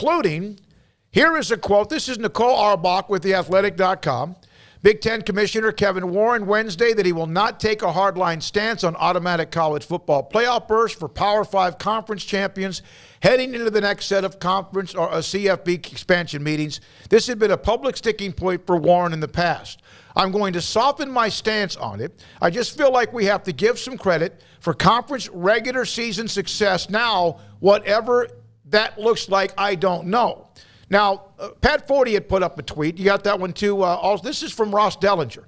including, here is a quote. This is Nicole Auerbach with theathletic.com. Big Ten Commissioner Kevin Warren Wednesday that he will not take a hardline stance on automatic college football playoff berths for Power 5 conference champions heading into the next set of conference or CFP expansion meetings. This had been a public sticking point for Warren in the past. I'm going to soften my stance on it. I just feel like we have to give some credit for conference regular season success now, whatever that looks like, I don't know. Now, Pat Forty had put up a tweet. You got that one too. Also, this is from Ross Dellinger.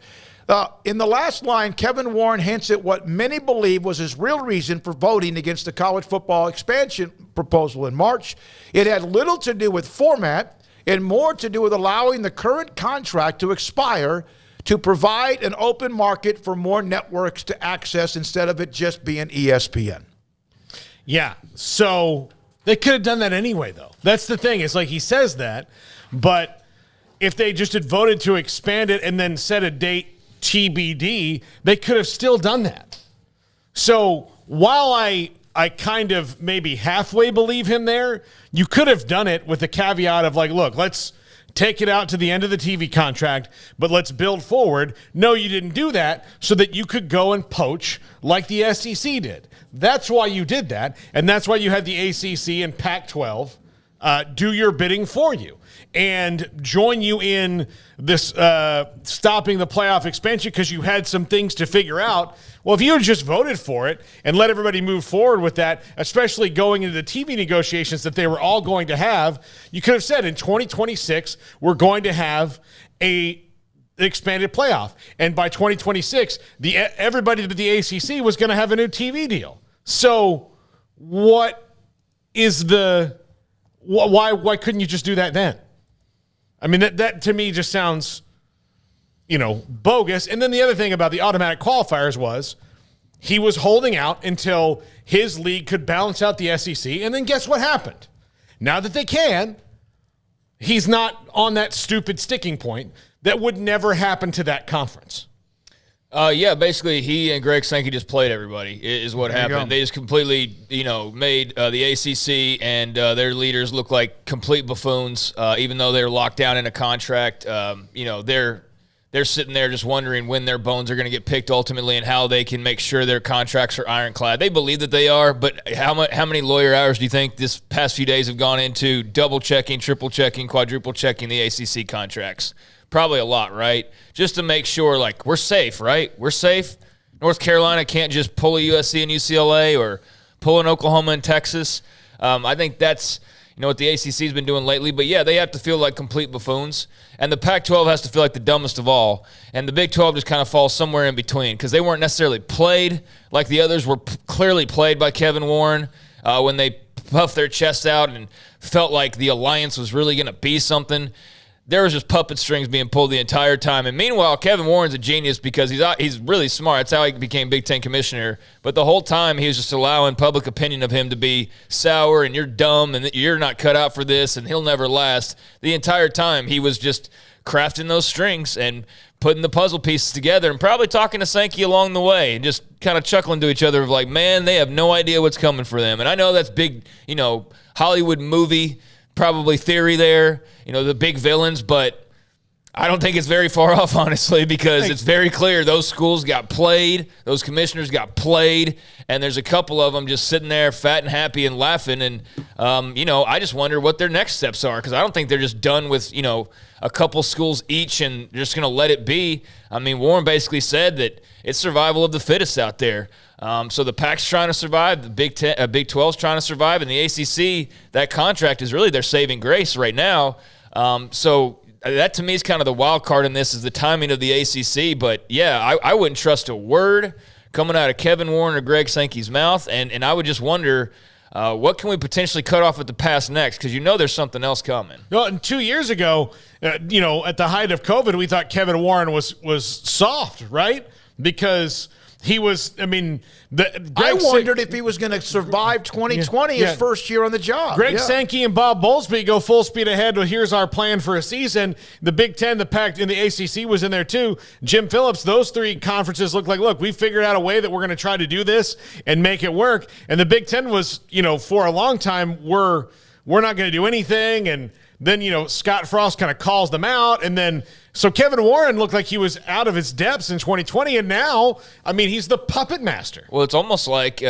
In the last line, Kevin Warren hints at what many believe was his real reason for voting against the college football expansion proposal in March. It had little to do with format and more to do with allowing the current contract to expire to provide an open market for more networks to access instead of it just being ESPN. Yeah, so they could have done that anyway, though. That's the thing. It's like he says that, but if they just had voted to expand it and then set a date TBD, they could have still done that. So while I kind of maybe halfway believe him there, you could have done it with the caveat of like, look, let's take it out to the end of the TV contract, but let's build forward. No, you didn't do that so that you could go and poach like the SEC did. That's why you did that, and that's why you had the ACC and Pac-12 do your bidding for you and join you in this stopping the playoff expansion because you had some things to figure out. Well, if you had just voted for it and let everybody move forward with that, especially going into the TV negotiations that they were all going to have, you could have said in 2026, we're going to have a expanded playoff. And by 2026, everybody but the ACC was going to have a new TV deal. So what is why couldn't you just do that then? I mean, that to me just sounds, bogus. And then the other thing about the automatic qualifiers was he was holding out until his league could balance out the SEC. And then guess what happened? Now that they can, he's not on that stupid sticking point that would never happen to that conference. Basically, he and Greg Sankey just played everybody, is what happened. They just completely, made the ACC and their leaders look like complete buffoons, even though they're locked down in a contract. They're sitting there just wondering when their bones are going to get picked ultimately and how they can make sure their contracts are ironclad. They believe that they are, but how many lawyer hours do you think this past few days have gone into double-checking, triple-checking, quadruple-checking the ACC contracts? Probably a lot, right? Just to make sure, like, we're safe, right? We're safe. North Carolina can't just pull a USC and UCLA or pull an Oklahoma and Texas. I think that's, what the ACC's been doing lately. But, yeah, they have to feel like complete buffoons. And the Pac-12 has to feel like the dumbest of all. And the Big 12 just kind of falls somewhere in between because they weren't necessarily played like the others were clearly played by Kevin Warren when they puffed their chests out and felt like the alliance was really going to be something. There was just puppet strings being pulled the entire time. And meanwhile, Kevin Warren's a genius because he's really smart. That's how he became Big Ten commissioner. But the whole time he was just allowing public opinion of him to be sour and you're dumb and you're not cut out for this and he'll never last. The entire time he was just crafting those strings and putting the puzzle pieces together and probably talking to Sankey along the way and just kind of chuckling to each other of like, man, they have no idea what's coming for them. And I know that's big, Hollywood movie probably theory there, the big villains, but I don't think it's very far off, honestly, because it's very clear those schools got played, those commissioners got played, and there's a couple of them just sitting there fat and happy and laughing. And, I just wonder what their next steps are because I don't think they're just done with, a couple schools each and just going to let it be. I mean, Warren basically said that it's survival of the fittest out there. So the Pac's trying to survive, the Big 12's trying to survive, and the ACC, that contract is really their saving grace right now. So that to me is kind of the wild card in this is the timing of the ACC. But, yeah, I wouldn't trust a word coming out of Kevin Warren or Greg Sankey's mouth, and I would just wonder what can we potentially cut off at the pass next because there's something else coming. Well, and 2 years ago, at the height of COVID, we thought Kevin Warren was soft, right? Because he was, I wondered if he was going to survive 2020, his first year on the job. Greg Sankey and Bob Bowlesby go full speed ahead. Well, here's our plan for a season. The Big Ten, the Pac, and the ACC was in there too. Jim Phillips, those three conferences look, we figured out a way that we're going to try to do this and make it work. And the Big Ten was, for a long time, we're we're not going to do anything. And then, Scott Frost kind of calls them out. And then, so Kevin Warren looked like he was out of his depths in 2020. And now, he's the puppet master. Well, it's almost like,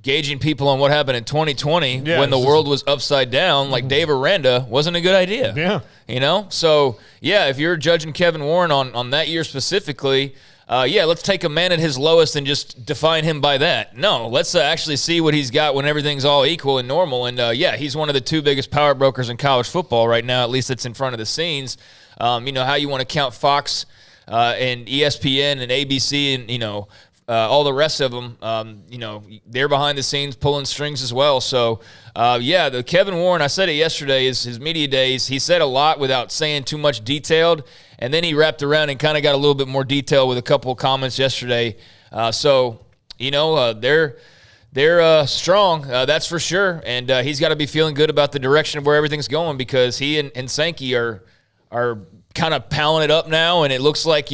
gauging people on what happened in 2020 when the world was upside down, like Dave Aranda, wasn't a good idea. Yeah. So, if you're judging Kevin Warren on that year specifically, let's take a man at his lowest and just define him by that. No, let's actually see what he's got when everything's all equal and normal. And, he's one of the two biggest power brokers in college football right now, at least it's in front of the scenes. How you want to count Fox and ESPN and ABC and, all the rest of them, they're behind the scenes pulling strings as well. So, the Kevin Warren, I said it yesterday, is his media days. He said a lot without saying too much detailed, and then he wrapped around and kind of got a little bit more detail with a couple of comments yesterday. They're strong, that's for sure, and he's got to be feeling good about the direction of where everything's going because he and Sankey are kind of palling it up now, and it looks like,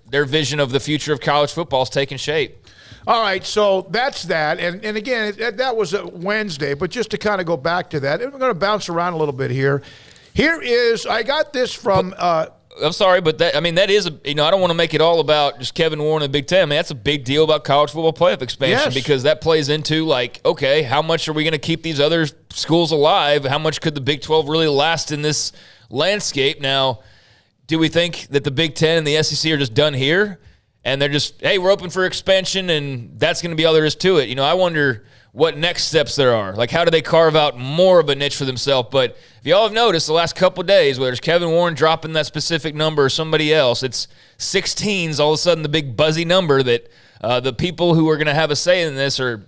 their vision of the future of college football is taking shape. All right, so that's that. And again, that was a Wednesday, but just to kind of go back to that, and we're going to bounce around a little bit here. Here is, I got this from I'm sorry, but that is, I don't want to make it all about just Kevin Warren and the Big Ten. That's a big deal about college football playoff expansion because that plays into, okay, how much are we going to keep these other schools alive? How much could the Big 12 really last in this landscape? Now, do we think that the Big Ten and the SEC are just done here? And they're just, hey, we're open for expansion, and that's going to be all there is to it. I wonder what next steps there are. Like, how do they carve out more of a niche for themselves? But if y'all have noticed the last couple of days, whether it's Kevin Warren dropping that specific number or somebody else, it's 16's all of a sudden the big buzzy number that the people who are going to have a say in this are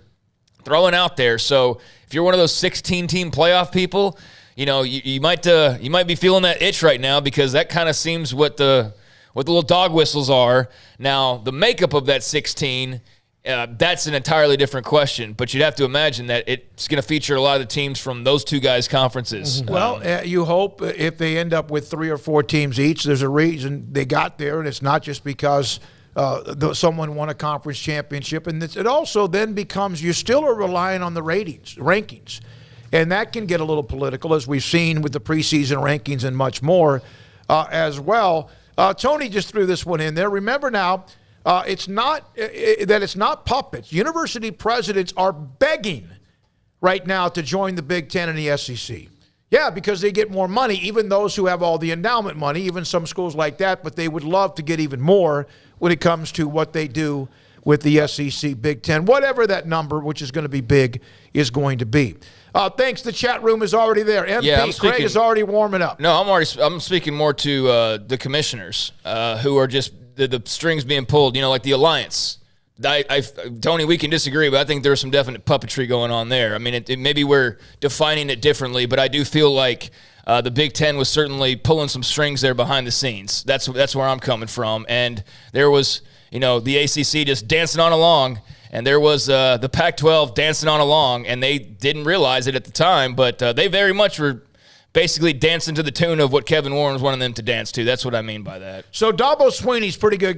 throwing out there. So if you're one of those 16-team playoff people, you might be feeling that itch right now because that kind of seems what the little dog whistles are. Now, the makeup of that 16, that's an entirely different question. But you'd have to imagine that it's going to feature a lot of the teams from those two guys' conferences. Well, you hope if they end up with 3 or 4 teams each, there's a reason they got there, and it's not just because someone won a conference championship. And it also then becomes you still are relying on the rankings. And that can get a little political, as we've seen with the preseason rankings and much more as well. Tony just threw this one in there. Remember now, it's not puppets. University presidents are begging right now to join the Big Ten and the SEC. Yeah, because they get more money, even those who have all the endowment money, even some schools like that, but they would love to get even more when it comes to what they do with the SEC, Big Ten, whatever that number, which is going to be big, is going to be. Thanks. The chat room is already there. MP Craig is already warming up. No, I'm speaking more to the commissioners who are just the strings being pulled. Like the Alliance. Tony, we can disagree, but I think there's some definite puppetry going on there. Maybe we're defining it differently, but I do feel like the Big Ten was certainly pulling some strings there behind the scenes. That's where I'm coming from, and there was the ACC just dancing on along. And there was the Pac-12 dancing on along, and they didn't realize it at the time, but they very much were basically dancing to the tune of what Kevin Warren was wanting them to dance to. That's what I mean by that. So Dabo Swinney's pretty good.